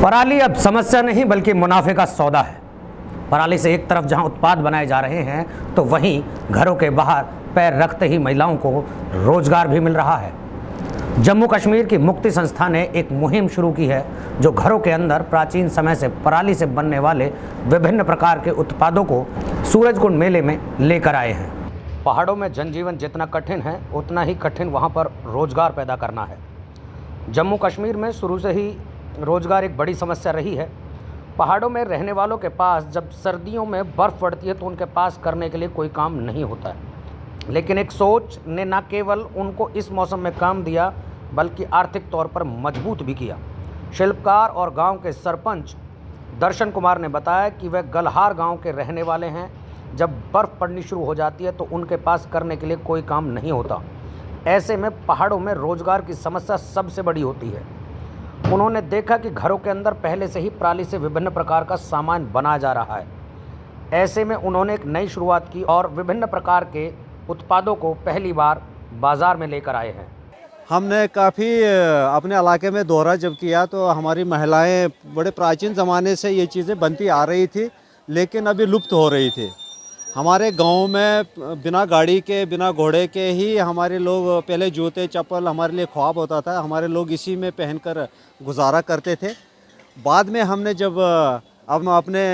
पराली अब समस्या नहीं बल्कि मुनाफे का सौदा है। पराली से एक तरफ जहां उत्पाद बनाए जा रहे हैं तो वहीं घरों के बाहर पैर रखते ही महिलाओं को रोजगार भी मिल रहा है। जम्मू कश्मीर की मुक्ति संस्था ने एक मुहिम शुरू की है जो घरों के अंदर प्राचीन समय से पराली से बनने वाले विभिन्न प्रकार के उत्पादों को सूरजकुंड मेले में लेकर आए हैं। पहाड़ों में जनजीवन जितना कठिन है उतना ही कठिन वहां पर रोजगार पैदा करना है। जम्मू कश्मीर में शुरू से ही रोजगार एक बड़ी समस्या रही है। पहाड़ों में रहने वालों के पास जब सर्दियों में बर्फ़ पड़ती है तो उनके पास करने के लिए कोई काम नहीं होता है, लेकिन एक सोच ने न केवल उनको इस मौसम में काम दिया बल्कि आर्थिक तौर पर मजबूत भी किया। शिल्पकार और गांव के सरपंच दर्शन कुमार ने बताया कि वह गल्हार गांव के रहने वाले हैं। जब बर्फ़ पड़नी शुरू हो जाती है तो उनके पास करने के लिए कोई काम नहीं होता। ऐसे में पहाड़ों में रोजगार की समस्या सबसे बड़ी होती है। उन्होंने देखा कि घरों के अंदर पहले से ही पराली से विभिन्न प्रकार का सामान बनाया जा रहा है। ऐसे में उन्होंने एक नई शुरुआत की और विभिन्न प्रकार के उत्पादों को पहली बार बाजार में लेकर आए हैं। हमने काफ़ी अपने इलाके में दौरा जब किया तो हमारी महिलाएं बड़े प्राचीन ज़माने से ये चीज़ें बनती आ रही थी, लेकिन अभी लुप्त हो रही थी। हमारे गांव में बिना गाड़ी के बिना घोड़े के ही हमारे लोग पहले जूते चप्पल हमारे लिए ख्वाब होता था। हमारे लोग इसी में पहनकर गुजारा करते थे। बाद में हमने जब अब अपने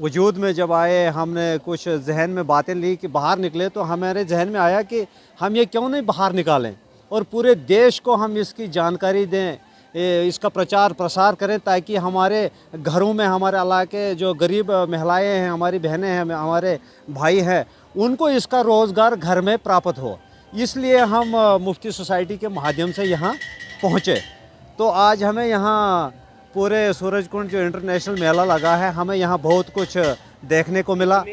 वजूद में जब आए, हमने कुछ जहन में बातें ली कि बाहर निकले, तो हमारे जहन में आया कि हम ये क्यों नहीं बाहर निकालें और पूरे देश को हम इसकी जानकारी दें, इसका प्रचार प्रसार करें, ताकि हमारे घरों में हमारे इलाके जो गरीब महिलाएं हैं, हमारी बहनें हैं, हमारे भाई हैं, उनको इसका रोज़गार घर में प्राप्त हो। इसलिए हम मुफ्ती सोसाइटी के माध्यम से यहाँ पहुँचे। तो आज हमें यहाँ पूरे सूरजकुंड जो इंटरनेशनल मेला लगा है, हमें यहाँ बहुत कुछ देखने को मिला।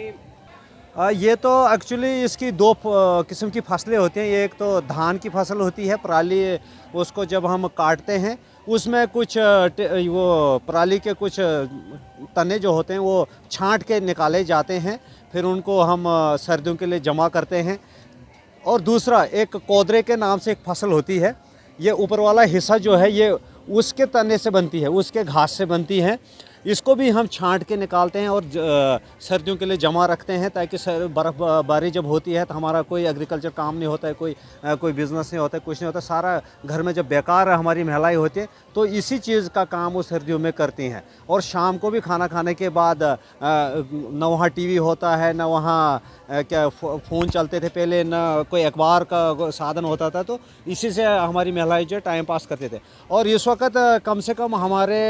ये तो एक्चुअली इसकी दो किस्म की फसलें होती हैं। एक तो धान की फसल होती है, पराली, उसको जब हम काटते हैं उसमें कुछ वो पराली के कुछ तने जो होते हैं वो छांट के निकाले जाते हैं, फिर उनको हम सर्दियों के लिए जमा करते हैं। और दूसरा एक कोदरे के नाम से एक फसल होती है। ये ऊपर वाला हिस्सा जो है ये उसके तने से बनती है, उसके घास से बनती है। इसको भी हम छांट के निकालते हैं और सर्दियों के लिए जमा रखते हैं, ताकि बर्फ़बारी जब होती है तो हमारा कोई एग्रीकल्चर काम नहीं होता है, कोई बिज़नेस नहीं होता है, कुछ नहीं होता। सारा घर में जब बेकार हमारी महिलाएं होती हैं तो इसी चीज़ का काम वो सर्दियों में करती हैं। और शाम को भी खाना खाने के बाद न वहाँ टीवी होता है, न वहाँ क्या फ़ोन चलते थे पहले, न कोई अखबार का साधन होता था, तो इसी से हमारी महिलाएं जो टाइम पास करते थे। और इस वक्त कम से कम हमारे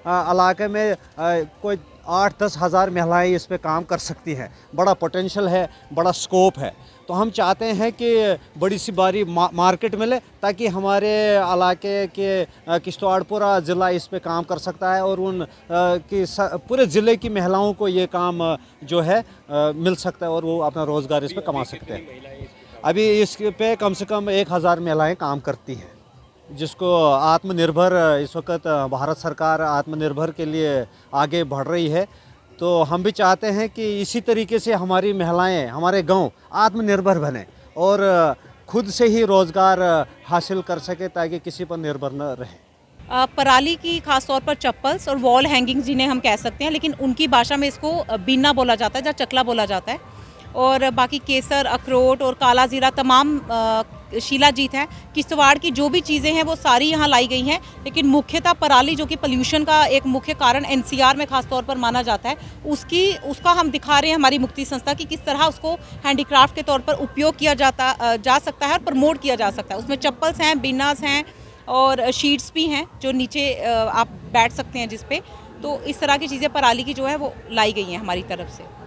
इलाके में कोई 8-10 हज़ार महिलाएं इस पे काम कर सकती हैं। बड़ा पोटेंशियल है, बड़ा स्कोप है। तो हम चाहते हैं कि बड़ी सी बारी मार्केट मिले, ताकि हमारे इलाके के किश्तवाड़ पूरा ज़िला इस पे काम कर सकता है और उन की पूरे ज़िले की महिलाओं को ये काम जो है मिल सकता है और वो अपना रोज़गार इस पे कमा सकते हैं। अभी इस पे कम से कम 1000 महिलाएँ काम करती हैं, जिसको आत्मनिर्भर, इस वक्त भारत सरकार आत्मनिर्भर के लिए आगे बढ़ रही है। तो हम भी चाहते हैं कि इसी तरीके से हमारी महिलाएं, हमारे गांव आत्मनिर्भर बने और खुद से ही रोज़गार हासिल कर सके, ताकि किसी पर निर्भर न रहे। पराली की खास तौर पर चप्पल्स और वॉल हैंगिंग्स जिन्हें हम कह सकते हैं, लेकिन उनकी भाषा में इसको बीना बोला जाता है या चकला बोला जाता है। और बाकी केसर, अखरोट और काला ज़ीरा, तमाम शीलाजीत है, किश्तवाड़ की जो भी चीज़ें हैं वो सारी यहाँ लाई गई हैं। लेकिन मुख्यतः पराली, जो कि पोल्यूशन का एक मुख्य कारण एनसीआर में खास तौर पर माना जाता है, उसका हम दिखा रहे हैं हमारी मुक्ति संस्था की किस तरह उसको हैंडीक्राफ्ट के तौर पर उपयोग किया जा सकता है और प्रमोट किया जा सकता है। उसमें चप्पल्स हैं, बिन्नास हैं और शीट्स भी हैं जो नीचे आप बैठ सकते हैं जिस पे। तो इस तरह की चीज़ें पराली की जो है वो लाई गई हैं हमारी तरफ से।